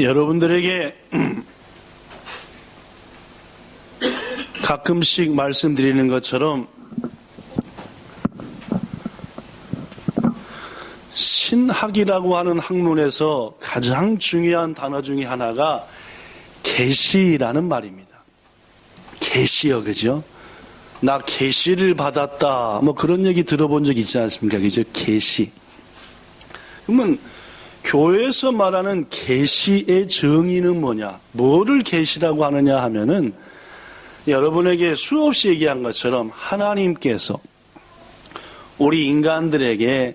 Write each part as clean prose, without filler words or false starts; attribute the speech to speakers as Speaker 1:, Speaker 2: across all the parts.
Speaker 1: 여러분들에게 가끔씩 말씀드리는 것처럼 신학이라고 하는 학문에서 가장 중요한 단어 중에 하나가 계시라는 말입니다. 계시요, 그죠? 나 계시를 받았다, 뭐 그런 얘기 들어본 적 있지 않습니까? 그죠? 계시. 그러면 교회에서 말하는 계시의 정의는 뭐냐? 뭐를 계시라고 하느냐 하면은 여러분에게 수없이 얘기한 것처럼 하나님께서 우리 인간들에게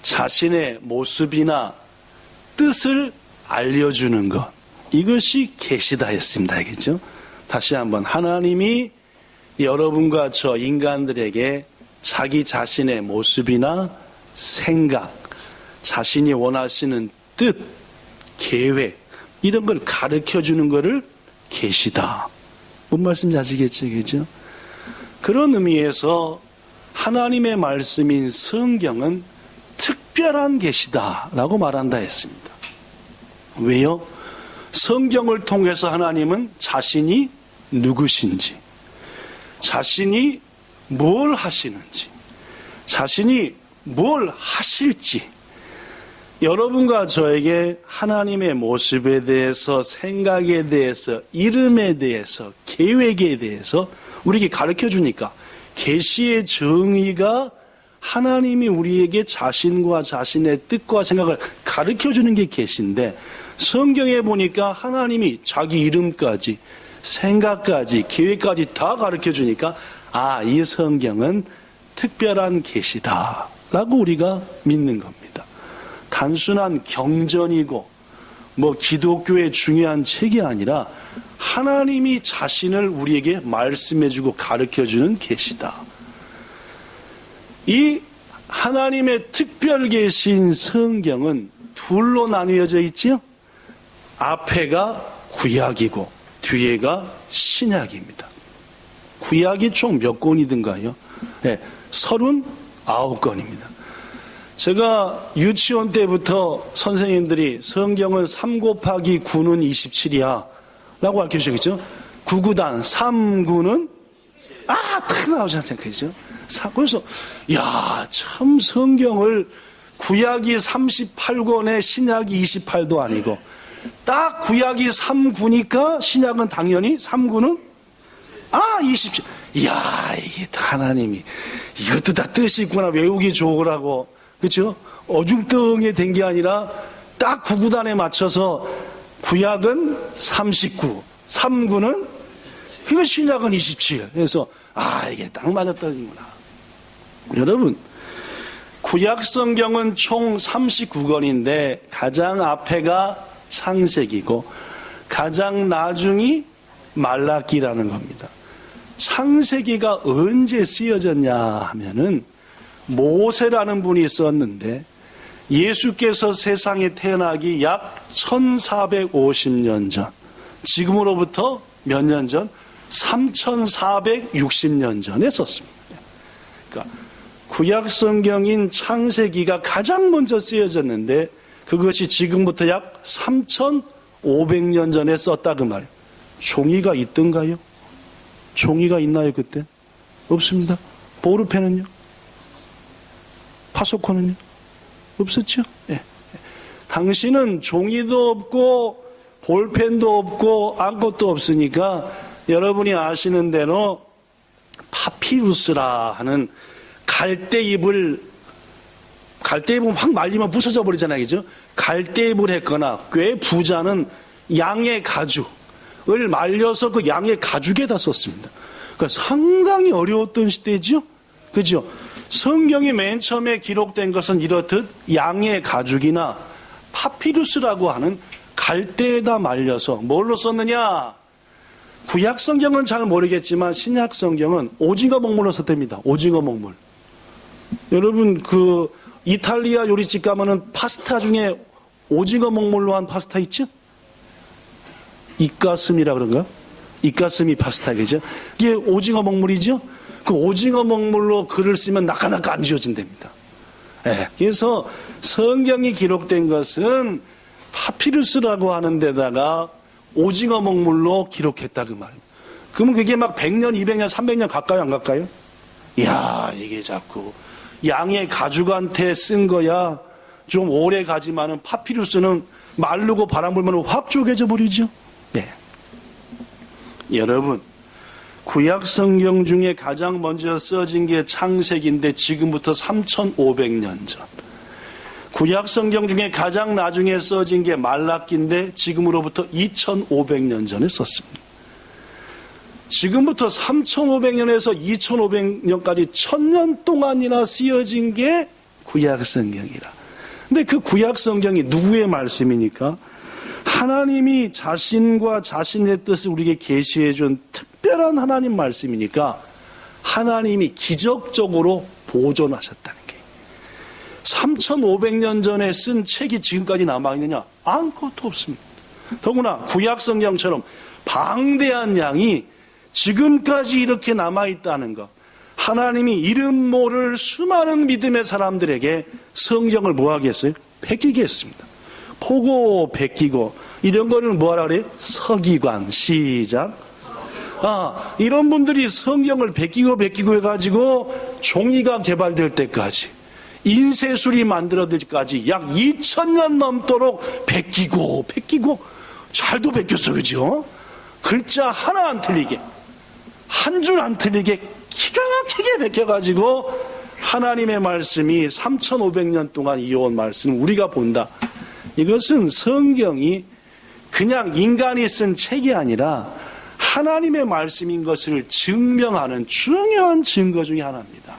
Speaker 1: 자신의 모습이나 뜻을 알려주는 것, 이것이 계시다 했습니다. 알겠죠? 다시 한번, 하나님이 여러분과 저 인간들에게 자기 자신의 모습이나 생각, 자신이 원하시는 뜻, 계획, 이런 걸 가르쳐주는 것을 계시다. 뭔 말씀인지 아시겠죠? 그죠? 그런 의미에서 하나님의 말씀인 성경은 특별한 계시다라고 말한다 했습니다. 왜요? 성경을 통해서 하나님은 자신이 누구신지, 자신이 뭘 하시는지, 자신이 뭘 하실지, 여러분과 저에게 하나님의 모습에 대해서, 생각에 대해서, 이름에 대해서, 계획에 대해서 우리에게 가르쳐 주니까 계시의 정의가 하나님이 우리에게 자신과 자신의 뜻과 생각을 가르쳐 주는 게 계시인데, 성경에 보니까 하나님이 자기 이름까지, 생각까지, 계획까지 다 가르쳐 주니까 아, 이 성경은 특별한 계시다라고 우리가 믿는 겁니다. 단순한 경전이고 뭐 기독교의 중요한 책이 아니라 하나님이 자신을 우리에게 말씀해주고 가르쳐주는 계시다. 이 하나님의 특별 계시인 성경은 둘로 나뉘어져 있지요. 앞에가 구약이고 뒤에가 신약입니다. 구약이 총 몇 권이든가요? 네, 39권입니다. 제가 유치원 때부터 선생님들이 성경은 3 곱하기 9는 27이야 라고 가르쳐주셨겠죠? 9구단 3구는 탁 나오지 않습니까? 그죠? 그래서 야, 참 성경을 구약이 38권에 신약이 28도 아니고 딱 구약이 3구니까 신약은 당연히 3구는 27. 이야, 이게 다 하나님이 이것도 다 뜻이 있구나, 외우기 좋으라고. 그렇죠? 어중덩이 된 게 아니라 딱 9구단에 맞춰서 구약은 39, 3구는 그리고 신약은 27. 그래서 이게 딱 맞아떨어지구나. 여러분, 구약 성경은 총 39권인데 가장 앞에가 창세기고 가장 나중이 말라기라는 겁니다. 창세기가 언제 쓰여졌냐 하면은 모세라는 분이 있었는데 예수께서 세상에 태어나기 약 1450년 전, 지금으로부터 몇 년 전? 3460년 전에 썼습니다. 그러니까 구약 성경인 창세기가 가장 먼저 쓰여졌는데 그것이 지금부터 약 3500년 전에 썼다 그 말이에요. 종이가 있던가요? 종이가 있나요 그때? 없습니다. 보르펜은요? 파소코는요? 없었죠? 예. 당신은 종이도 없고 볼펜도 없고 아무것도 없으니까 여러분이 아시는 대로 파피루스라 하는 갈대잎을 확 말리면 부서져 버리잖아요. 그죠? 갈대잎을 했거나 꽤 부자는 양의 가죽을 말려서 그 양의 가죽에다 썼습니다. 그러니까 상당히 어려웠던 시대죠. 그죠? 성경이 맨 처음에 기록된 것은 이렇듯 양의 가죽이나 파피루스라고 하는 갈대에다 말려서 뭘로 썼느냐? 구약 성경은 잘 모르겠지만 신약 성경은 오징어 먹물로 썼답니다. 오징어 먹물. 여러분 그 이탈리아 요리집 가면은 파스타 중에 오징어 먹물로 한 파스타 있죠? 이가슴이라 그런가? 이가슴이 파스타, 그죠? 이게 오징어 먹물이죠? 그 오징어 먹물로 글을 쓰면 나까나까 안 지워진답니다. 네, 그래서 성경이 기록된 것은 파피루스라고 하는 데다가 오징어 먹물로 기록했다 그 말이에요. 그러면 그게 막 100년, 200년, 300년 가까이 안 갈까요? 이야, 이게 자꾸 양의 가죽한테 쓴 거야 좀 오래 가지만은 파피루스는 마르고 바람 불면 확 쪼개져 버리죠. 네. 여러분, 구약 성경 중에 가장 먼저 써진 게 창세기인데 지금부터 3,500년 전. 구약 성경 중에 가장 나중에 써진 게 말라기인데 지금으로부터 2,500년 전에 썼습니다. 지금부터 3,500년에서 2,500년까지 1,000년 동안이나 쓰여진 게 구약 성경이라. 근데 그 구약 성경이 누구의 말씀이니까? 하나님이 자신과 자신의 뜻을 우리에게 계시해 준 특별한 하나님 말씀이니까 하나님이 기적적으로 보존하셨다는 거예요. 3,500년 전에 쓴 책이 지금까지 남아있느냐? 아무것도 없습니다. 더구나 구약 성경처럼 방대한 양이 지금까지 이렇게 남아있다는 것, 하나님이 이름 모를 수많은 믿음의 사람들에게 성경을 뭐 하겠어요? 베끼게 했습니다. 포고 베끼고 이런 거를 뭐하라 그래요? 서기관. 시작. 이런 분들이 성경을 베끼고 베끼고 해가지고 종이가 개발될 때까지, 인쇄술이 만들어질 때까지 약 2,000년 넘도록 베끼고 잘도 베꼈어, 그죠? 글자 하나 안 틀리게, 한 줄 안 틀리게 기가 막히게 베껴가지고 하나님의 말씀이 3,500년 동안 이어온 말씀을 우리가 본다. 이것은 성경이 그냥 인간이 쓴 책이 아니라 하나님의 말씀인 것을 증명하는 중요한 증거 중에 하나입니다.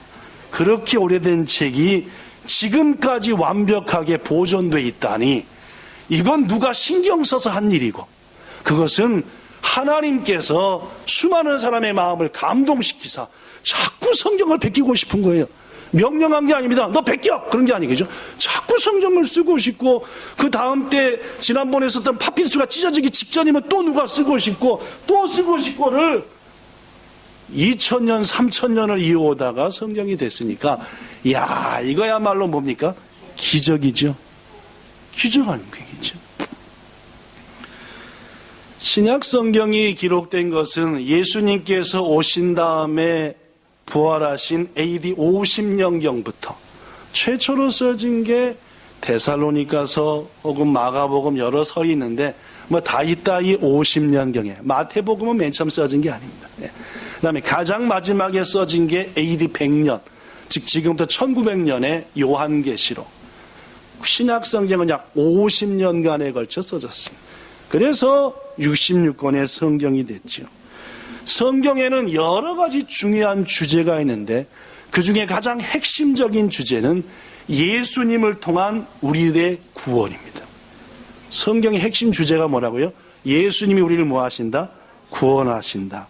Speaker 1: 그렇게 오래된 책이 지금까지 완벽하게 보존되어 있다니 이건 누가 신경 써서 한 일이고, 그것은 하나님께서 수많은 사람의 마음을 감동시키사 자꾸 성경을 베끼고 싶은 거예요. 명령한 게 아닙니다. 너 베껴! 그런 게 아니겠죠. 자꾸 성경을 쓰고 싶고, 그 다음 때 지난번에 썼던 파피루스가 찢어지기 직전이면 또 누가 쓰고 싶고 또 쓰고 싶고를 2,000년, 3,000년을 이어오다가 성경이 됐으니까, 이야, 이거야말로 뭡니까? 기적이죠. 기적 아닙니까? 기적. 신약 성경이 기록된 것은 예수님께서 오신 다음에 부활하신 AD 50년경부터 최초로 써진 게 데살로니가서 혹은 마가복음 여러 서이 있는데 뭐 다 있다 이 50년경에, 마태복음은 맨 처음 써진 게 아닙니다. 그 다음에 가장 마지막에 써진 게 AD 100년, 즉 지금부터 1900년의 요한계시록. 신약 성경은 약 50년간에 걸쳐 써졌습니다. 그래서 66권의 성경이 됐죠. 성경에는 여러 가지 중요한 주제가 있는데 그 중에 가장 핵심적인 주제는 예수님을 통한 우리의 구원입니다. 성경의 핵심 주제가 뭐라고요? 예수님이 우리를 뭐 하신다? 구원하신다.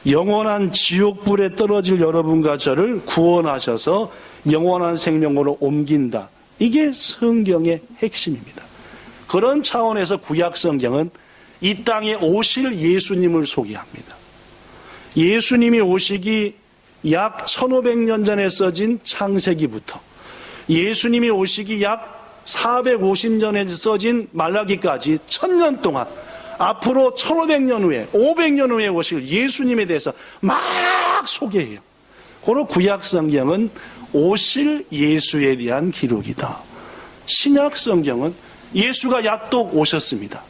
Speaker 1: 영원한 지옥불에 떨어질 여러분과 저를 구원하셔서 영원한 생명으로 옮긴다. 이게 성경의 핵심입니다. 그런 차원에서 구약 성경은 이 땅에 오실 예수님을 소개합니다. 예수님이 오시기 약 1500년 전에 써진 창세기부터 예수님이 오시기 약 450년에 써진 말라기까지 1000년 동안 앞으로 1500년 후에 500년 후에 오실 예수님에 대해서 막 소개해요. 그런 구약 성경은 오실 예수에 대한 기록이다. 신약 성경은 예수가 야또 오셨습니다.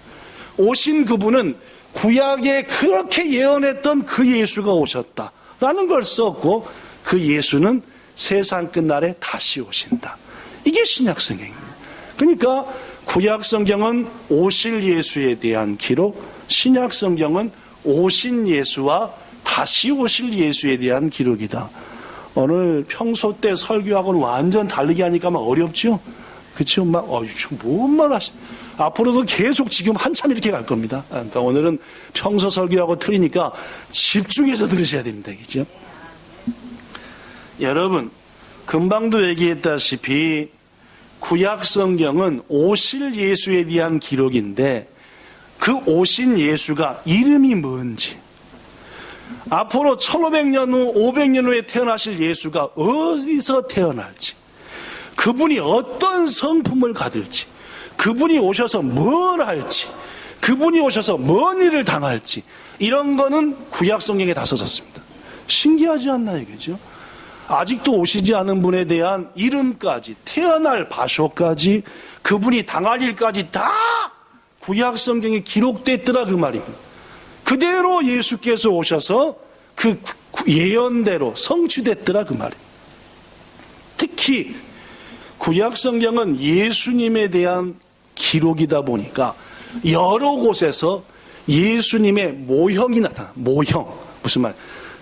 Speaker 1: 오신 그분은 구약에 그렇게 예언했던 그 예수가 오셨다라는 걸 썼고, 그 예수는 세상 끝날에 다시 오신다. 이게 신약 성경입니다. 그러니까 구약 성경은 오실 예수에 대한 기록, 신약 성경은 오신 예수와 다시 오실 예수에 대한 기록이다. 오늘 평소 때 설교하고는 완전 다르게 하니까 막 어렵죠? 그렇죠? 막 뭔 말 하시? 앞으로도 계속 지금 한참 이렇게 갈 겁니다. 그러니까 오늘은 평소 설교하고 틀리니까 집중해서 들으셔야 됩니다. 그렇죠? 여러분, 금방도 얘기했다시피 구약 성경은 오실 예수에 대한 기록인데 그 오신 예수가 이름이 뭔지, 앞으로 1500년 후, 500년 후에 태어나실 예수가 어디서 태어날지, 그분이 어떤 성품을 가질지, 그분이 오셔서 뭘 할지, 그분이 오셔서 뭔 일을 당할지, 이런 거는 구약 성경에 다 써졌습니다. 신기하지 않나요? 그죠? 아직도 오시지 않은 분에 대한 이름까지, 태어날場所까지, 그분이 당할 일까지 다 구약 성경에 기록됐더라 그 말입니다. 그대로 예수께서 오셔서 그 예언대로 성취됐더라 그 말입니다. 특히 구약 성경은 예수님에 대한 기록이다 보니까 여러 곳에서 예수님의 모형이 나타나. 모형. 무슨 말?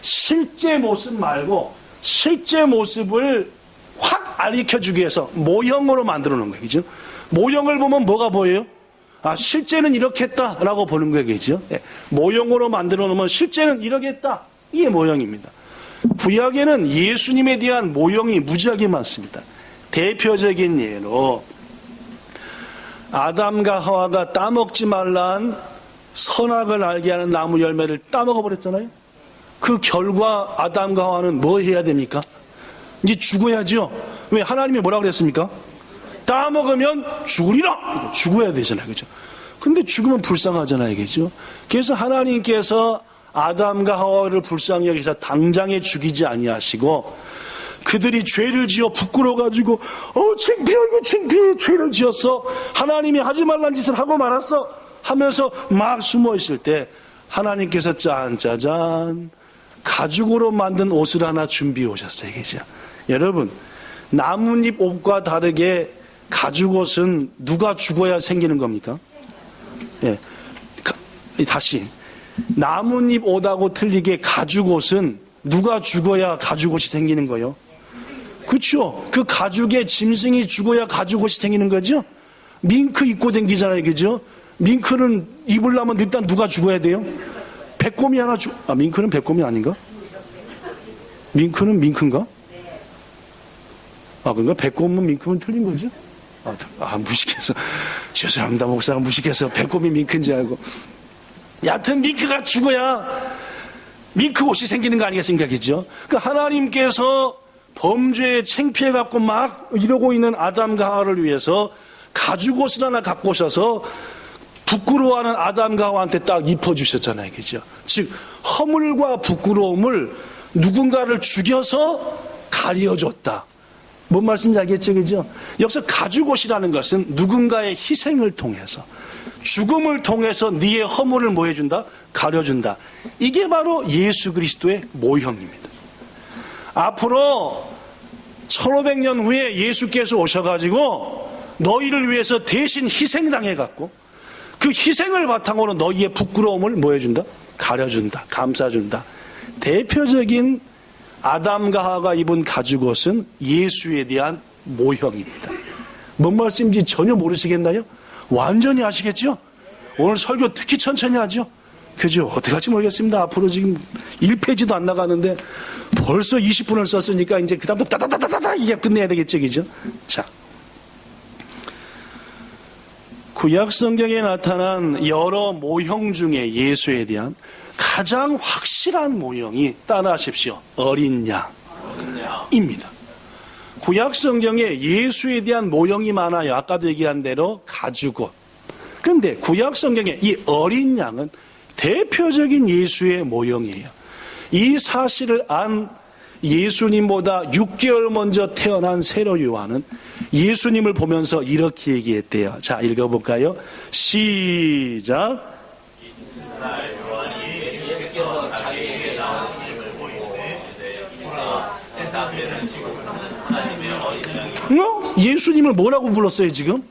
Speaker 1: 실제 모습 말고 실제 모습을 확 알려주기 위해서 모형으로 만들어 놓은 거예요. 그죠? 모형을 보면 뭐가 보여요? 아, 실제는 이렇게 했다라고 보는 거예요. 그죠? 네. 모형으로 만들어 놓으면 실제는 이렇게 했다. 이게 모형입니다. 구약에는 예수님에 대한 모형이 무지하게 많습니다. 대표적인 예로 아담과 하와가 따먹지 말란 선악을 알게 하는 나무 열매를 따먹어 버렸잖아요. 그 결과 아담과 하와는 뭐 해야 됩니까? 이제 죽어야죠. 왜? 하나님이 뭐라고 그랬습니까? 따먹으면 죽으리라. 죽어야 되잖아요. 그죠? 근데 죽으면 불쌍하잖아요. 그죠? 그래서 하나님께서 아담과 하와를 불쌍히 여기서 당장에 죽이지 아니하시고 그들이 죄를 지어 부끄러워가지고 창피하고 창피해, 죄를 지었어, 하나님이 하지 말란 짓을 하고 말았어 하면서 막 숨어 있을 때 하나님께서 짠짜잔 가죽으로 만든 옷을 하나 준비해 오셨어요. 그죠? 여러분, 나뭇잎 옷과 다르게 가죽 옷은 누가 죽어야 생기는 겁니까? 예. 다시, 나뭇잎 옷하고 틀리게 가죽 옷은 누가 죽어야 가죽 옷이 생기는 거예요? 그렇죠? 그 가죽의 짐승이 죽어야 가죽 옷이 생기는 거죠? 밍크 입고 다니잖아요. 그죠? 밍크는 입으려면 일단 누가 죽어야 돼요? 백곰이 하나 밍크는 백곰이 아닌가? 밍크는 밍크인가? 그런가? 백곰은 밍크면 틀린 거죠? 무식해서. 죄송합니다. 목사가 무식해서 백곰이 밍크인지 알고. 여하튼 밍크가 죽어야 밍크 옷이 생기는 거 아니겠습니까? 그죠? 그러니까 하나님께서 범죄에 창피해갖고 막 이러고 있는 아담과 하와를 위해서 가죽 옷을 하나 갖고 오셔서 부끄러워하는 아담과 하와한테 딱 입혀주셨잖아요. 그죠? 즉, 허물과 부끄러움을 누군가를 죽여서 가려줬다. 뭔 말씀인지 알겠죠? 그죠? 여기서 가죽 옷이라는 것은 누군가의 희생을 통해서, 죽음을 통해서 네의 허물을 뭐 해준다? 가려준다. 이게 바로 예수 그리스도의 모형입니다. 앞으로 1500년 후에 예수께서 오셔가지고 너희를 위해서 대신 희생당해갖고 그 희생을 바탕으로 너희의 부끄러움을 뭐 해준다? 가려준다. 감싸준다. 대표적인 아담과 하와가 입은 가죽옷은 예수에 대한 모형입니다. 뭔 말씀인지 전혀 모르시겠나요? 완전히 아시겠죠? 오늘 설교 특히 천천히 하죠? 그죠? 어떻게 할지 모르겠습니다. 앞으로 지금 1페이지도 안 나가는데 벌써 20분을 썼으니까 이제 그 다음부터 따다다다다 이게 끝내야 되겠죠? 그죠? 자. 구약 성경에 나타난 여러 모형 중에 예수에 대한 가장 확실한 모형이 따라하십시오. 어린 양입니다. 구약 성경에 예수에 대한 모형이 많아요. 아까도 얘기한 대로 가죽옷. 그런데 구약 성경에 이 어린 양은 대표적인 예수의 모형이에요. 이 사실을 안 예수님보다 6개월 먼저 태어난 세로 요한은 예수님을 보면서 이렇게 얘기했대요. 자, 읽어볼까요? 시작. 예수님을 뭐라고 불렀어요 지금?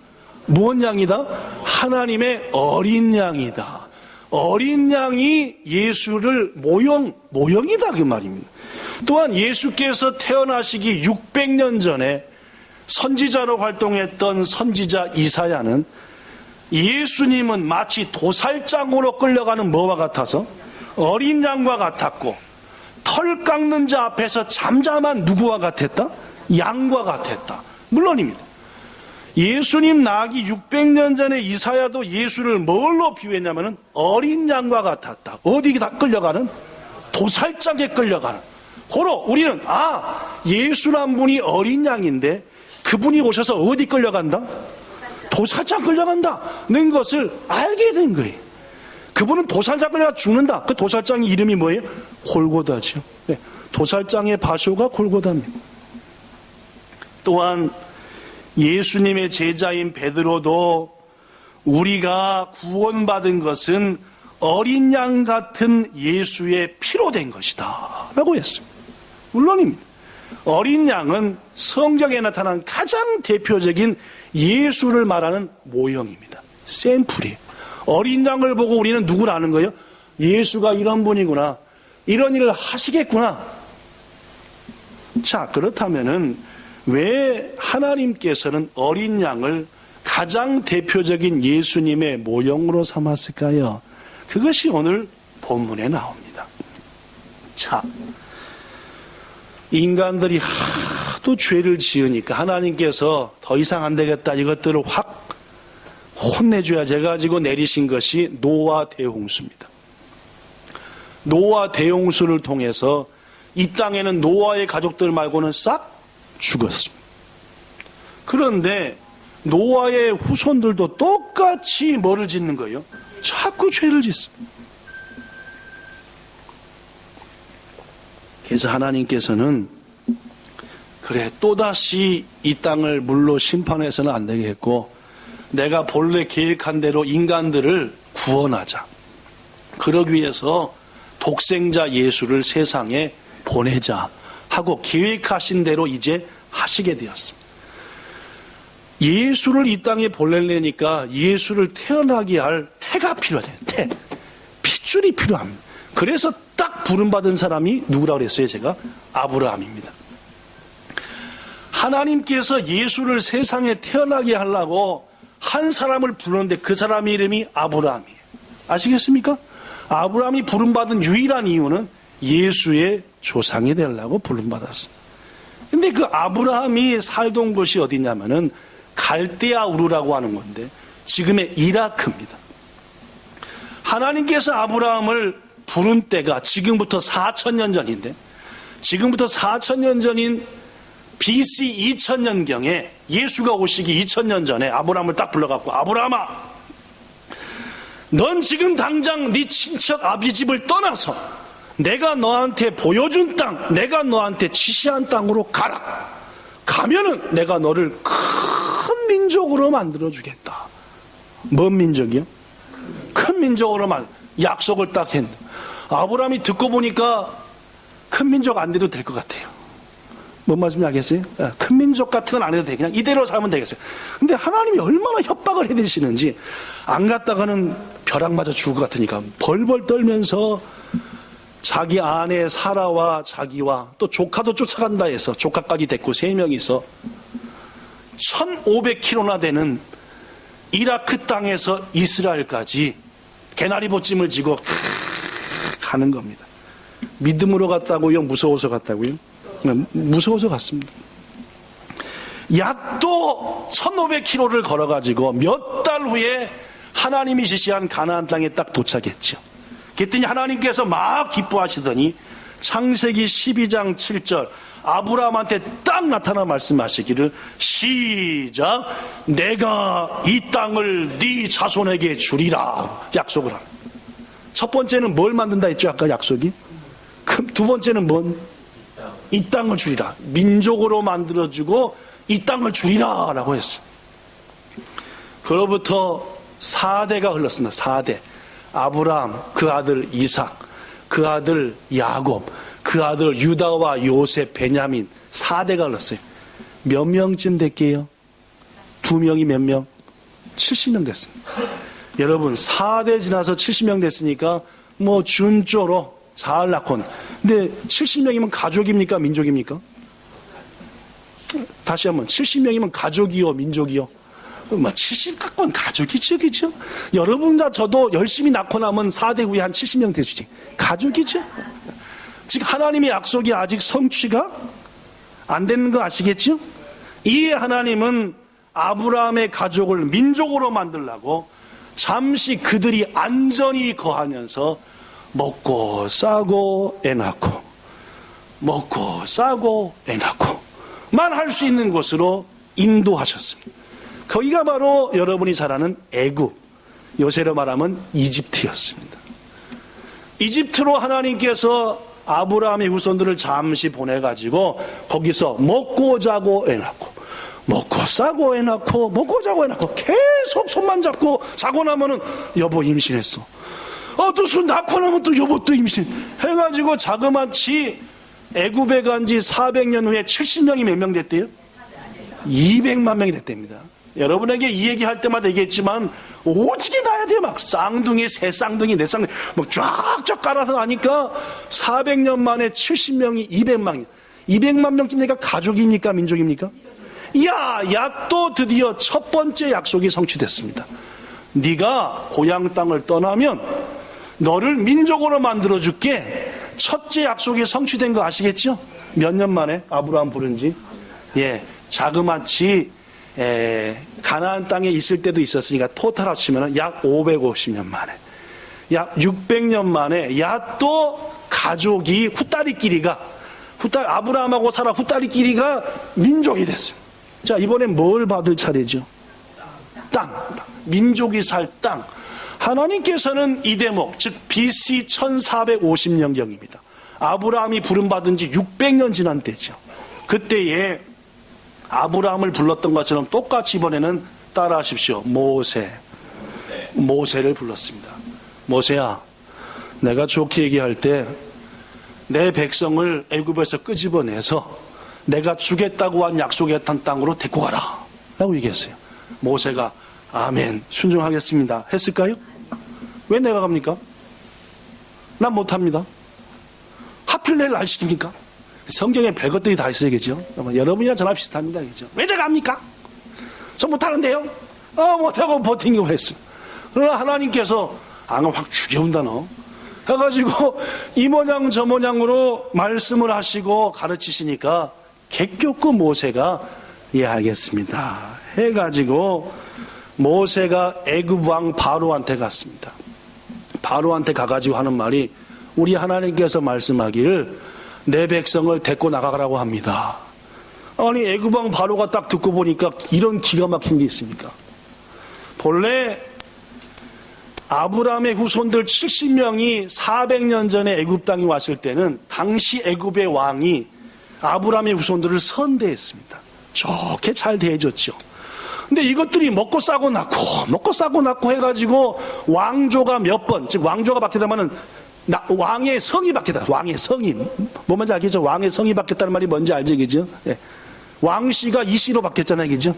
Speaker 1: 무슨 양이다? 하나님의 어린 양이다. 어린 양이 예수를 모형이다 그 말입니다. 또한 예수께서 태어나시기 600년 전에 선지자로 활동했던 선지자 이사야는 예수님은 마치 도살장으로 끌려가는 뭐와 같아서 어린 양과 같았고 털 깎는 자 앞에서 잠잠한 누구와 같았다? 양과 같았다. 물론입니다. 예수님 나기 600년 전에 이사야도 예수를 뭘로 비유했냐면 어린 양과 같았다. 어디에 다 끌려가는? 도살장에 끌려가는. 고로 우리는 예수란 분이 어린 양인데 그분이 오셔서 어디 끌려간다? 도살장 끌려간다는 것을 알게 된 거예요. 그분은 도살장 끌려가 죽는다. 그 도살장의 이름이 뭐예요? 골고다죠. 네, 도살장의 바소가 골고다입니다. 또한 예수님의 제자인 베드로도 우리가 구원받은 것은 어린 양 같은 예수의 피로 된 것이다 라고 했습니다. 물론입니다. 어린 양은 성경에 나타난 가장 대표적인 예수를 말하는 모형입니다. 샘플이에요. 어린 양을 보고 우리는 누구를 아는 거예요? 예수가 이런 분이구나, 이런 일을 하시겠구나. 자, 그렇다면은 왜 하나님께서는 어린 양을 가장 대표적인 예수님의 모형으로 삼았을까요? 그것이 오늘 본문에 나옵니다. 자, 인간들이 하도 죄를 지으니까 하나님께서 더 이상 안 되겠다, 이것들을 확 혼내줘야 돼가지고 내리신 것이 노아 대홍수입니다. 노아 대홍수를 통해서 이 땅에는 노아의 가족들 말고는 싹 죽었습니다. 그런데 노아의 후손들도 똑같이 뭐를 짓는 거예요? 자꾸 죄를 짓습니다. 그래서 하나님께서는 그래, 또다시 이 땅을 물로 심판해서는 안 되겠고 내가 본래 계획한 대로 인간들을 구원하자. 그러기 위해서 독생자 예수를 세상에 보내자 하고 계획하신 대로 이제 하시게 되었습니다. 예수를 이 땅에 보내려니까 예수를 태어나게 할 태가 필요하대요. 태. 핏줄이 필요합니다. 그래서 딱 부름받은 사람이 누구라고 그랬어요? 제가 아브라함입니다. 하나님께서 예수를 세상에 태어나게 하려고 한 사람을 부르는데 그 사람의 이름이 아브라함이에요. 아시겠습니까? 아브라함이 부름받은 유일한 이유는 예수의 조상이 되려고 부름받았습니다. 근데 그 아브라함이 살던 곳이 어디냐면은 갈대아 우르라고 하는 건데 지금의 이라크입니다. 하나님께서 아브라함을 부른 때가 지금부터 4,000년 전인데, 지금부터 4,000년 전인 BC 2000년경에 예수가 오시기 2000년 전에 아브라함을 딱 불러갖고, 아브라함아, 넌 지금 당장 네 친척 아비집을 떠나서 내가 너한테 보여준 땅, 내가 너한테 지시한 땅으로 가라. 가면은 내가 너를 큰 민족으로 만들어주겠다. 뭔 민족이요? 큰 민족으로만 약속을 딱 했는데, 아브라함이 듣고 보니까 큰 민족 안 돼도 될 것 같아요. 뭔 말씀인지 알겠어요? 큰 민족 같은 건 안 해도 돼. 그냥 이대로 살면 되겠어요. 근데 하나님이 얼마나 협박을 해대시는지, 안 갔다가는 벼락 맞아 죽을 것 같으니까 벌벌 떨면서 자기 아내 사라와 자기와 또 조카도 쫓아간다 해서 조카까지 데리고 3명이서 1500km나 되는 이라크 땅에서 이스라엘까지 개나리 보찜을 지고 가는 겁니다. 믿음으로 갔다고요? 무서워서 갔다고요? 무서워서 갔습니다. 약 또 1500km를 걸어가지고 몇 달 후에 하나님이 지시한 가나안 땅에 딱 도착했죠. 그랬더니 하나님께서 막 기뻐하시더니 창세기 12장 7절 아브라함한테 딱 나타나 말씀하시기를, 시작, 내가 이 땅을 네 자손에게 주리라 약속을 합니다. 첫 번째는 뭘 만든다 했죠? 아까 약속이. 두 번째는 뭔? 이 땅을 주리라. 민족으로 만들어주고 이 땅을 주리라 라고 했어요. 그로부터 4대가 흘렀습니다. 4대. 아브라함, 그 아들 이삭, 그 아들 야곱, 그 아들 유다와 요셉, 베냐민, 4대가 흘렀어요. 몇 명쯤 됐게요? 2명이 몇 명? 70명 됐습니다. 여러분, 4대 지나서 70명 됐으니까 뭐 준조로 잘 낳고. 근데 70명이면 가족입니까? 민족입니까? 다시 한번, 70명이면 가족이요? 민족이요? 뭐 70 갖고는 가족이죠, 그죠? 여러분과 저도 열심히 낳고 나면 4대 후에 한 70명 되시지. 가족이죠? 지금 하나님의 약속이 아직 성취가 안 되는 거 아시겠죠? 이에 하나님은 아브라함의 가족을 민족으로 만들려고 잠시 그들이 안전히 거하면서 먹고 싸고 애 낳고, 먹고 싸고 애 낳고 만 할 수 있는 곳으로 인도하셨습니다. 거기가 바로 여러분이 잘 아는 애굽, 요새로 말하면 이집트였습니다. 이집트로 하나님께서 아브라함의 후손들을 잠시 보내가지고 거기서 먹고 자고 해놨고, 먹고 싸고 해놨고, 먹고 자고 해놨고, 계속 손만 잡고 자고 나면은 여보 임신했어. 또 손 낳고 나면 또 여보 또 임신 해가지고 자그마치 애굽에 간 지 400년 후에 70명이 몇 명 됐대요? 200만 명이 됐답니다. 여러분에게 이 얘기 할 때마다 얘기했지만 오지게 나야 돼요. 막 쌍둥이, 세 쌍둥이, 네 쌍둥이 막 쫙쫙 깔아서 하니까 400년 만에 70명이 200만 200만 명쯤 되니까 가족입니까? 민족입니까? 야 또 드디어 첫 번째 약속이 성취됐습니다. 네가 고향 땅을 떠나면 너를 민족으로 만들어줄게. 첫째 약속이 성취된 거 아시겠죠? 몇 년 만에 아브라함 부른지? 자그마치 가나안 땅에 있을 때도 있었으니까 토탈 합치면 약 550년 만에, 약 600년 만에 또 가족이 아브라함하고 사라 후다리끼리가 민족이 됐어요. 자, 이번엔 뭘 받을 차례죠? 땅. 민족이 살 땅. 하나님께서는 이 대목, 즉 BC 1450년경입니다. 아브라함이 부름받은 지 600년 지난 때죠. 그때에 아브라함을 불렀던 것처럼 똑같이 이번에는 따라하십시오. 모세를 불렀습니다. 모세야, 내가 좋게 얘기할 때 내 백성을 애굽에서 끄집어내서 내가 주겠다고 한 약속했던 땅으로 데리고 가라 라고 얘기했어요. 모세가 아멘, 순종하겠습니다 했을까요? 왜 내가 갑니까? 난 못합니다. 하필 내를 날 시킵니까? 성경에 별것들이 다 있어야겠죠. 여러분이나 저나 비슷합니다. 그죠? 왜 제가 합니까? 저 못하는데요? 못하고 버티고 했어요. 그러나 하나님께서 확 죽여온다 너 해가지고 이 모양 저 모양으로 말씀을 하시고 가르치시니까 개교구 모세가 알겠습니다 해가지고 모세가 애굽 왕 바로한테 갔습니다. 바로한테 가가지고 하는 말이, 우리 하나님께서 말씀하기를 내 백성을 데리고 나가라고 합니다. 아니, 애굽 왕 바로가 딱 듣고 보니까 이런 기가 막힌 게 있습니까? 본래 아브라함의 후손들 70명이 400년 전에 애굽 땅에 왔을 때는 당시 애굽의 왕이 아브라함의 후손들을 선대했습니다. 좋게 잘 대해줬죠. 근데 이것들이 먹고 싸고 낳고 해가지고 왕조가 몇 번, 즉 왕조가 바뀌다마는 왕의 성이 바뀌다. 왕의 성이. 뭐 뭔지 알겠죠? 왕의 성이 바뀌었다는 말이 뭔지 알죠? 그죠? 왕씨가 이씨로 바뀌었잖아요. 그죠?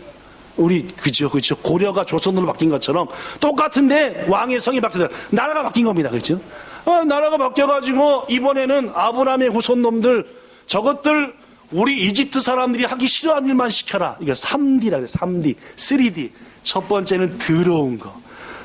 Speaker 1: 그죠? 고려가 조선으로 바뀐 것처럼 똑같은데 왕의 성이 바뀌었다. 나라가 바뀐 겁니다. 그죠? 나라가 바뀌어가지고 이번에는 아브라함의 후손 놈들, 저것들 우리 이집트 사람들이 하기 싫어하는 일만 시켜라. 이게 3D라 그래요. 3D, 3D. 첫 번째는 더러운 거.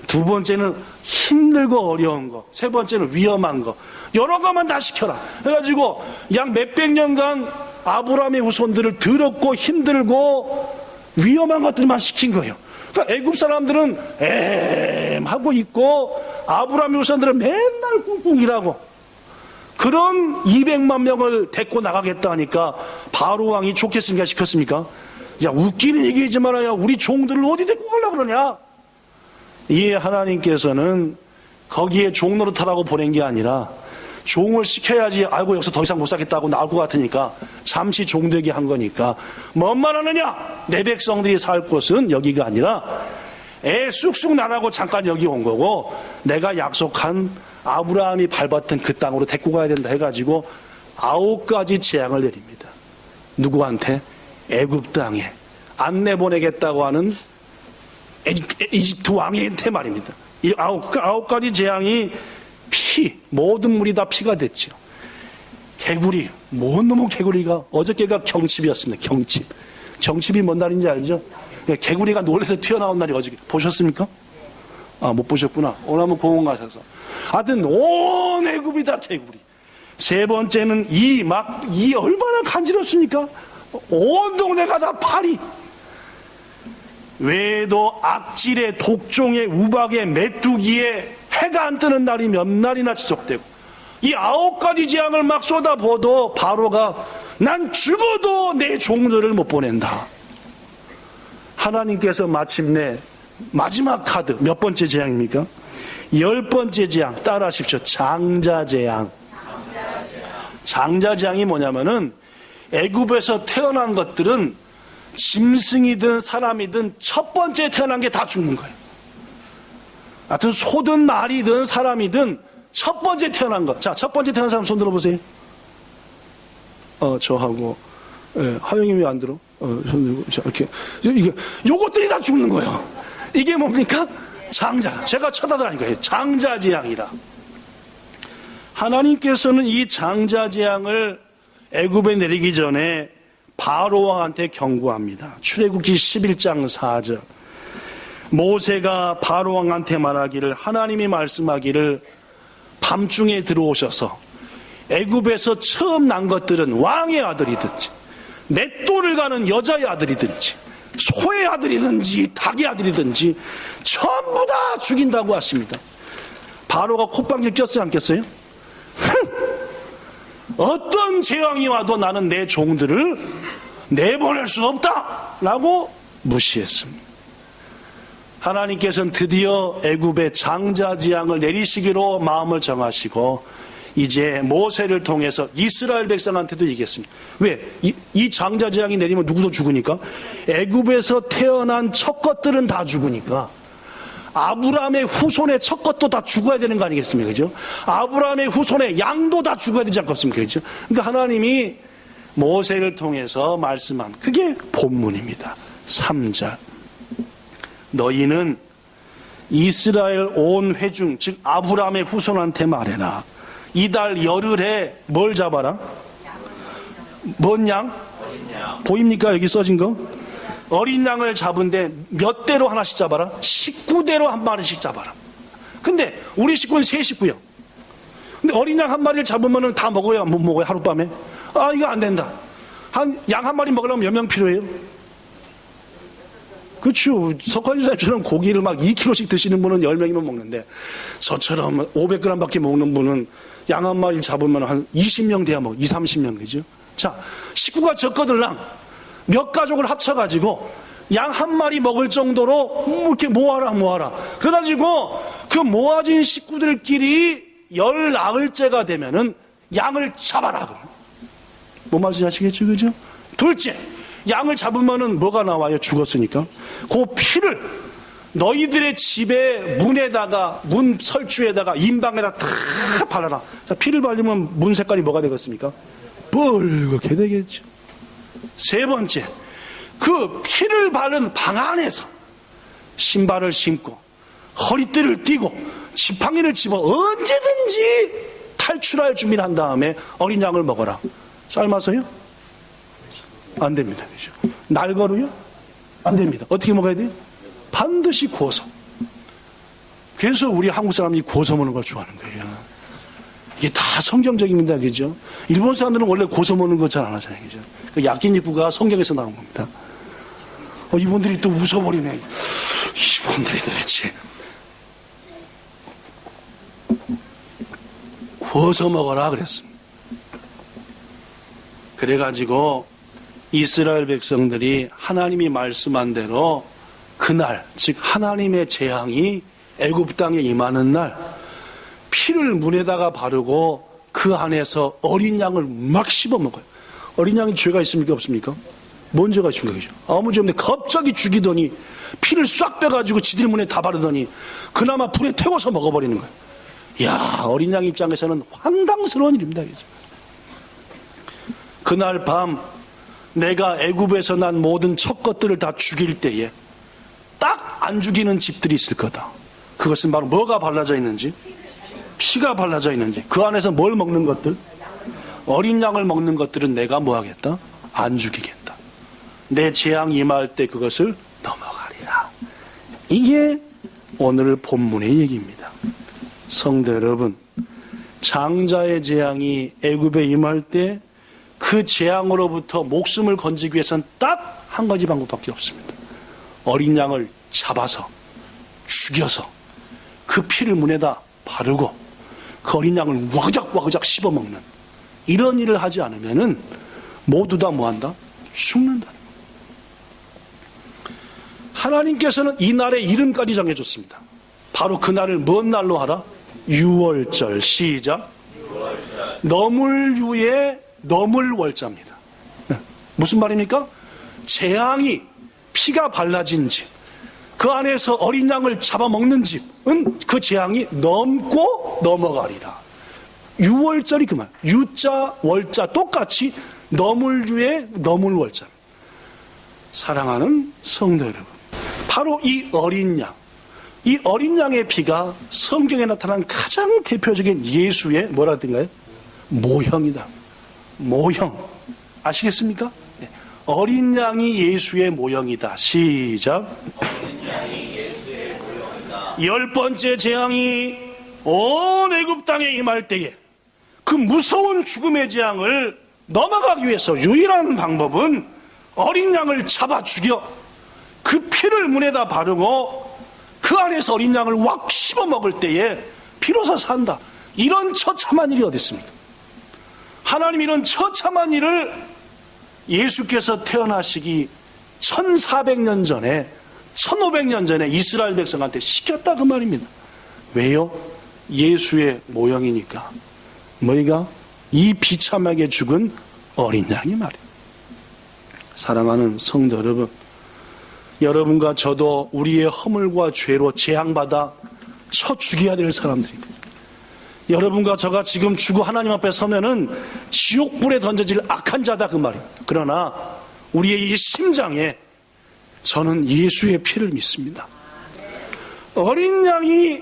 Speaker 1: 두 번째는 힘들고 어려운 거. 세 번째는 위험한 거. 여러 가만 다 시켜라. 해가지고 약 몇백 년간 아브라함의 후손들을 더럽고 힘들고 위험한 것들만 시킨 거예요. 그러니까 애굽 사람들은 하고 있고 아브라함의 후손들은 맨날 꿍꿍 일하고, 그런 200만 명을 데리고 나가겠다 하니까 바로 왕이 좋겠습니까? 시켰습니까? 야, 웃기는 얘기하지 말아야 우리 종들을 어디 데리고 가려고 그러냐? 이 하나님께서는 거기에 종 노릇하라고 보낸 게 아니라 종을 시켜야지 알고 여기서 더 이상 못 살겠다고 나올 것 같으니까 잠시 종되게 한 거니까, 뭔 말 하느냐? 내 백성들이 살 곳은 여기가 아니라 쑥쑥 나라고 잠깐 여기 온 거고, 내가 약속한 아브라함이 밟았던 그 땅으로 데리고 가야 된다 해가지고 9가지 재앙을 내립니다. 누구한테? 애굽 땅에 안 내보내겠다고 하는 이집트 왕한테 말입니다. 이 9가지 재앙이 모든 물이 다 피가 됐죠. 개구리, 뭔 놈의 개구리가, 어저께가 경칩이었습니다. 경칩이 뭔 날인지 알죠? 개구리가 놀래서 튀어나온 날이 어저께. 보셨습니까? 못 보셨구나. 오늘 한번 공원 가셔서. 하여튼 온 애굽이 다 개구리. 세 번째는 이 얼마나 간지럽습니까? 온 동네가 다 파리. 외에도 악질에, 독종에, 우박에, 메뚜기에 해가 안 뜨는 날이 몇 날이나 지속되고, 이 9가지 재앙을 막 쏟아부어도 바로가 난 죽어도 내 종들을 못 보낸다. 하나님께서 마침내 마지막 카드 몇 번째 재앙입니까? 10번째 재앙 따라하십시오. 장자재앙. 장자재앙이 뭐냐면은 애굽에서 태어난 것들은 짐승이든 사람이든 첫 번째 태어난 게 다 죽는 거예요. 하여튼 소든 말이든 사람이든 첫 번째 태어난 것. 자, 첫 번째 태어난 사람 손 들어보세요. 저하고 하영이 왜 안 들어? 손 들고 자, 이렇게 이게 요것들이 다 죽는 거예요. 이게 뭡니까? 장자. 제가 쳐다보라니까요. 장자재앙이라. 하나님께서는 이 장자재앙을 애굽에 내리기 전에 바로 왕한테 경고합니다. 출애굽기 11장 4절. 모세가 바로 왕한테 말하기를, 하나님이 말씀하기를 밤중에 들어오셔서 애굽에서 처음 난 것들은 왕의 아들이든지 맷돌을 가는 여자의 아들이든지 소의 아들이든지 닭의 아들이든지 전부 다 죽인다고 하십니다. 바로가 콧방귀 꼈어요, 안 꼈어요? 어떤 재앙이 와도 나는 내 종들을 내보낼 수 없다 라고 무시했습니다. 하나님께서는 드디어 애굽의 장자재앙을 내리시기로 마음을 정하시고 이제 모세를 통해서 이스라엘 백성한테도 얘기했습니다. 왜? 이 장자재앙이 내리면 누구도 죽으니까. 애굽에서 태어난 첫 것들은 다 죽으니까 아브라함의 후손의 첫 것도 다 죽어야 되는 거 아니겠습니까? 그죠? 아브라함의 후손의 양도 다 죽어야 되지 않겠습니까? 그죠? 그러니까 하나님이 모세를 통해서 말씀한 그게 본문입니다. 3절. 너희는 이스라엘 온 회중, 즉 아브라함의 후손한테 말해라. 이달 열흘에 뭘 잡아라? 뭔 양? 보입니까? 여기 써진 거? 어린 양을 잡은데 몇 대로 하나씩 잡아라? 19대로 한 마리씩 잡아라. 근데 우리 식구는 3식구요. 근데 어린 양 한 마리를 잡으면 다 먹어야 못 먹어요? 하룻밤에? 이거 안 된다. 양 한 마리 먹으려면 몇 명 필요해요? 그렇죠. 석화유사님처럼 고기를 막 2kg씩 드시는 분은 10명이면 먹는데 저처럼 500g 밖에 먹는 분은 양 한 마리 잡으면 한 20명 돼야 먹어. 20, 30명, 그죠? 자, 식구가 적거들랑 몇 가족을 합쳐가지고 양 한 마리 먹을 정도로 이렇게 모아라. 그래가지고 그 모아진 식구들끼리 열 나흘째가 되면은 양을 잡아라. 뭔 말인지 아시겠죠? 그죠? 둘째, 양을 잡으면은 뭐가 나와요? 죽었으니까. 그 피를 너희들의 집에 문에다가, 문 설주에다가, 인방에다 다 발라라. 자, 피를 바르면 문 색깔이 뭐가 되겠습니까? 뻘겋게 되겠죠. 세 번째, 그 피를 바른 방 안에서 신발을 신고 허리띠를 띠고 지팡이를 집어 언제든지 탈출할 준비를 한 다음에 어린 양을 먹어라. 삶아서요? 안 됩니다. 그죠? 날거루요? 안 됩니다. 어떻게 먹어야 돼요? 반드시 구워서. 그래서 우리 한국 사람이 구워서 먹는 걸 좋아하는 거예요. 이게 다 성경적입니다. 그죠? 일본 사람들은 원래 구워서 먹는 거 잘 안 하잖아요. 그죠? 그 야끼니쿠가 성경에서 나온 겁니다. 이분들이 또 웃어버리네. 이분들이 도대체. 구워서 먹어라 그랬습니다. 그래가지고 이스라엘 백성들이 하나님이 말씀한 대로 그날, 즉 하나님의 재앙이 애굽 땅에 임하는 날 피를 문에다가 바르고 그 안에서 어린 양을 막 씹어 먹어요. 어린 양이 죄가 있습니까? 없습니까? 뭔 죄가 있습니까? 그죠? 아무 죄 없는데 갑자기 죽이더니 피를 싹 빼가지고 지들 문에 다 바르더니 그나마 불에 태워서 먹어버리는 거예요. 이야, 어린 양 입장에서는 황당스러운 일입니다. 그죠? 그날 밤 내가 애굽에서 난 모든 첫 것들을 다 죽일 때에 딱 안 죽이는 집들이 있을 거다. 그것은 바로 뭐가 발라져 있는지, 피가 발라져 있는지, 그 안에서 뭘 먹는 것들, 어린 양을 먹는 것들은 내가 뭐 하겠다? 안 죽이겠다. 내 재앙이 임할 때 그것을 넘어가리라. 이게 오늘 본문의 얘기입니다. 성도 여러분, 장자의 재앙이 애굽에 임할 때 그 재앙으로부터 목숨을 건지기 위해서는 딱 한 가지 방법밖에 없습니다. 어린 양을 잡아서 죽여서 그 피를 문에다 바르고 그 어린 양을 와그작 씹어먹는 이런 일을 하지 않으면은 모두 다 뭐한다? 죽는다. 하나님께서는 이 날의 이름까지 정해줬습니다. 바로 그 날을 뭔 날로 하라? 유월절. 시작. 너물유의 너물월자입니다. 무슨 말입니까? 재앙이 피가 발라진 집, 그 안에서 어린 양을 잡아먹는 집은 그 재앙이 넘고 넘어가리라. 유월절이 그 말. 유자 월자 똑같이 너물유의 너물월자. 사랑하는 성도 여러분, 바로 이 어린 양, 이 어린 양의 피가 성경에 나타난 가장 대표적인 예수의 뭐라 하던가요? 모형이다. 모형. 아시겠습니까? 어린 양이 예수의 모형이다. 시작. 어린 양이 예수의 모형이다. 10번째 재앙이 온 애굽 땅에 임할 때에 그 무서운 죽음의 재앙을 넘어가기 위해서 유일한 방법은 어린 양을 잡아 죽여 그 피를 문에다 바르고 그 안에서 어린 양을 왁 씹어 먹을 때에 비로소 산다. 이런 처참한 일이 어디 있습니까? 하나님 이런 처참한 일을 예수께서 태어나시기 1400년 전에 1500년 전에 이스라엘 백성한테 시켰다 그 말입니다. 왜요? 예수의 모형이니까. 뭐이가? 이 비참하게 죽은 어린 양이 말이에요. 사랑하는 성도 여러분, 여러분과 저도 우리의 허물과 죄로 재앙받아 쳐 죽여야 될 사람들입니다. 여러분과 저가 지금 죽어 하나님 앞에 서면은 지옥불에 던져질 악한 자다 그 말이에요. 그러나 우리의 이 심장에 저는 예수의 피를 믿습니다. 어린 양이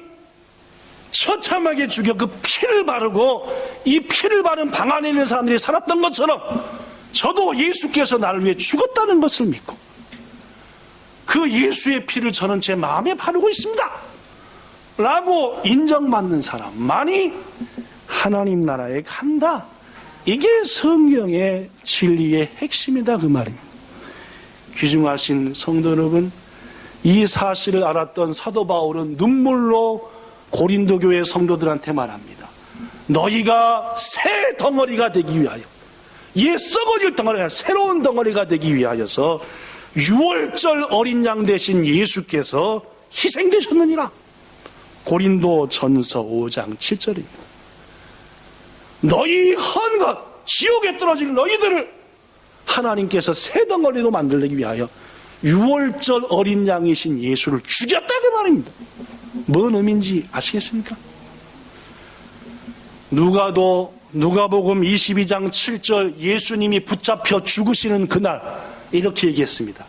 Speaker 1: 처참하게 죽여 그 피를 바르고 이 피를 바른 방 안에 있는 사람들이 살았던 것처럼 저도 예수께서 나를 위해 죽었다는 것을 믿고 그 예수의 피를 저는 제 마음에 바르고 있습니다 라고 인정받는 사람만이 하나님 나라에 간다. 이게 성경의 진리의 핵심이다 그 말입니다. 귀중하신 성도 여러분, 이 사실을 알았던 사도 바울은 눈물로 고린도 교회 성도들한테 말합니다. 너희가 새 덩어리가 되기 위하여, 옛 썩어질 덩어리가 새로운 덩어리가 되기 위하여서 유월절 어린 양 되신 예수께서 희생되셨느니라. 고린도 전서 5장 7절입니다. 너희 헌 것, 지옥에 떨어질 너희들을 하나님께서 새 덩어리로 만들기 위하여 유월절 어린 양이신 예수를 죽였다 그 말입니다. 뭔 의미인지 아시겠습니까? 누가복음 22장 7절 예수님이 붙잡혀 죽으시는 그날 이렇게 얘기했습니다.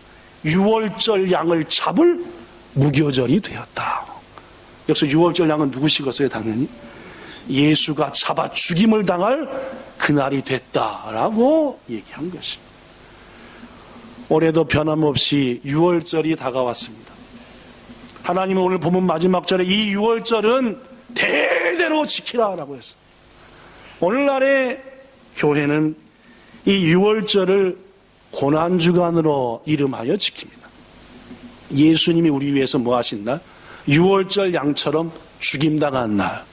Speaker 1: 유월절 양을 잡을 무교절이 되었다. 여기서 유월절 양은 누구시겠어요? 당연히 예수가 잡아 죽임을 당할 그날이 됐다라고 얘기한 것입니다. 올해도 변함없이 유월절이 다가왔습니다. 하나님은 오늘 본문 마지막 절에 이 유월절은 대대로 지키라라고 했어요. 오늘날의 교회는 이 유월절을 고난주간으로 이름하여 지킵니다. 예수님이 우리 위해서 뭐 하신 날? 유월절 양처럼 죽임당한 날.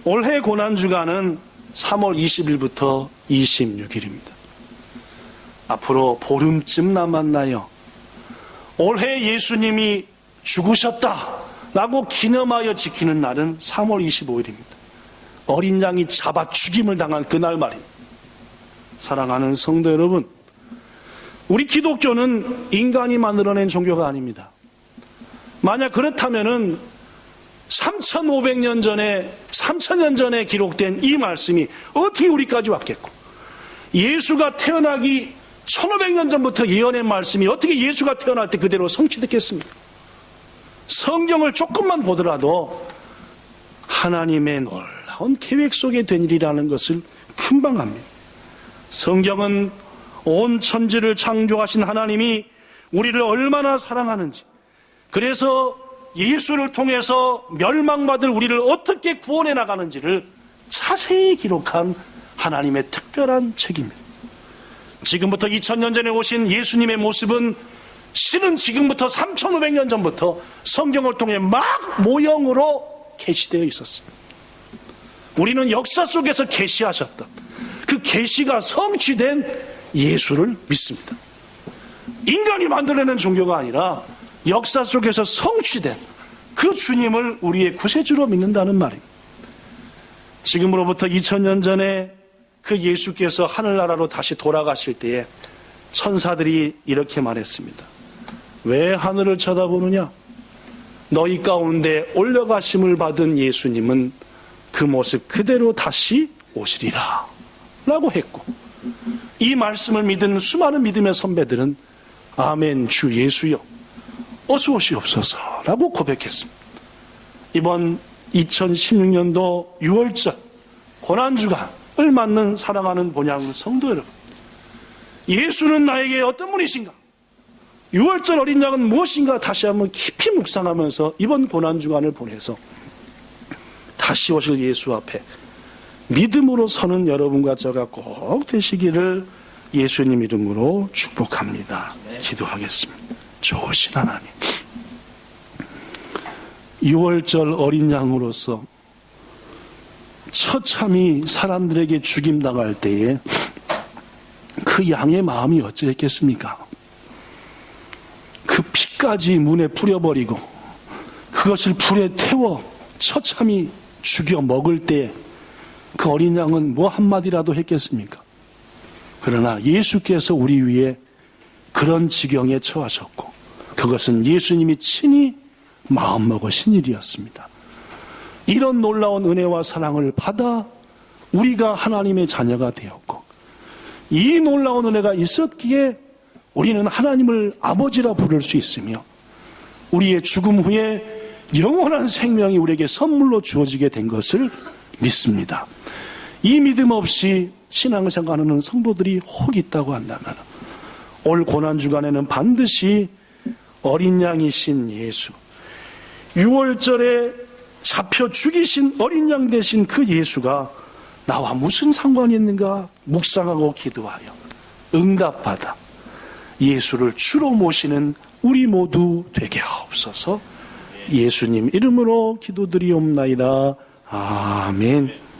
Speaker 1: 올해 고난주간은 3월 20일부터 26일입니다. 앞으로 보름쯤 남았나요? 올해 예수님이 죽으셨다라고 기념하여 지키는 날은 3월 25일입니다. 어린 양이 잡아 죽임을 당한 그날 말입니다. 사랑하는 성도 여러분, 우리 기독교는 인간이 만들어낸 종교가 아닙니다. 만약 그렇다면은 3,500년 전에 3,000년 전에 기록된 이 말씀이 어떻게 우리까지 왔겠고, 예수가 태어나기 1,500년 전부터 예언의 말씀이 어떻게 예수가 태어날 때 그대로 성취됐겠습니까? 성경을 조금만 보더라도 하나님의 놀라운 계획 속에 된 일이라는 것을 금방 압니다. 성경은 온 천지를 창조하신 하나님이 우리를 얼마나 사랑하는지, 그래서 예수를 통해서 멸망받을 우리를 어떻게 구원해 나가는지를 자세히 기록한 하나님의 특별한 책입니다. 지금부터 2000년 전에 오신 예수님의 모습은 실은 지금부터 3500년 전부터 성경을 통해 막 모형으로 계시되어 있었습니다. 우리는 역사 속에서 계시하셨던 그 계시가 성취된 예수를 믿습니다. 인간이 만들어내는 종교가 아니라 역사 속에서 성취된 그 주님을 우리의 구세주로 믿는다는 말입니다. 지금으로부터 2000년 전에 그 예수께서 하늘나라로 다시 돌아가실 때에 천사들이 이렇게 말했습니다. 왜 하늘을 쳐다보느냐? 너희 가운데 올려가심을 받은 예수님은 그 모습 그대로 다시 오시리라 라고 했고, 이 말씀을 믿은 수많은 믿음의 선배들은 아멘 주 예수여 어서 오시옵소서 라고 고백했습니다. 이번 2016년도 6월절 고난주간을 맞는 사랑하는 본향 성도 여러분, 예수는 나에게 어떤 분이신가? 6월절 어린 양은 무엇인가? 다시 한번 깊이 묵상하면서 이번 고난주간을 보내서 다시 오실 예수 앞에 믿음으로 서는 여러분과 저가 꼭 되시기를 예수님 이름으로 축복합니다. 기도하겠습니다. 좋으신 하나님, 6월절 어린 양으로서 처참히 사람들에게 죽임당할 때에 그 양의 마음이 어찌했겠습니까? 그 피까지 문에 뿌려버리고 그것을 불에 태워 처참히 죽여 먹을 때 그 어린 양은 뭐 한마디라도 했겠습니까? 그러나 예수께서 우리 위에 그런 지경에 처하셨고 그것은 예수님이 친히 마음먹으신 일이었습니다. 이런 놀라운 은혜와 사랑을 받아 우리가 하나님의 자녀가 되었고, 이 놀라운 은혜가 있었기에 우리는 하나님을 아버지라 부를 수 있으며 우리의 죽음 후에 영원한 생명이 우리에게 선물로 주어지게 된 것을 믿습니다. 이 믿음 없이 신앙생활하는 성도들이 혹 있다고 한다면 올 고난주간에는 반드시 어린 양이신 예수, 6월절에 잡혀 죽이신 어린 양 되신 그 예수가 나와 무슨 상관이 있는가 묵상하고 기도하여 응답받아 예수를 주로 모시는 우리 모두 되게 하옵소서. 예수님 이름으로 기도드리옵나이다. 아멘.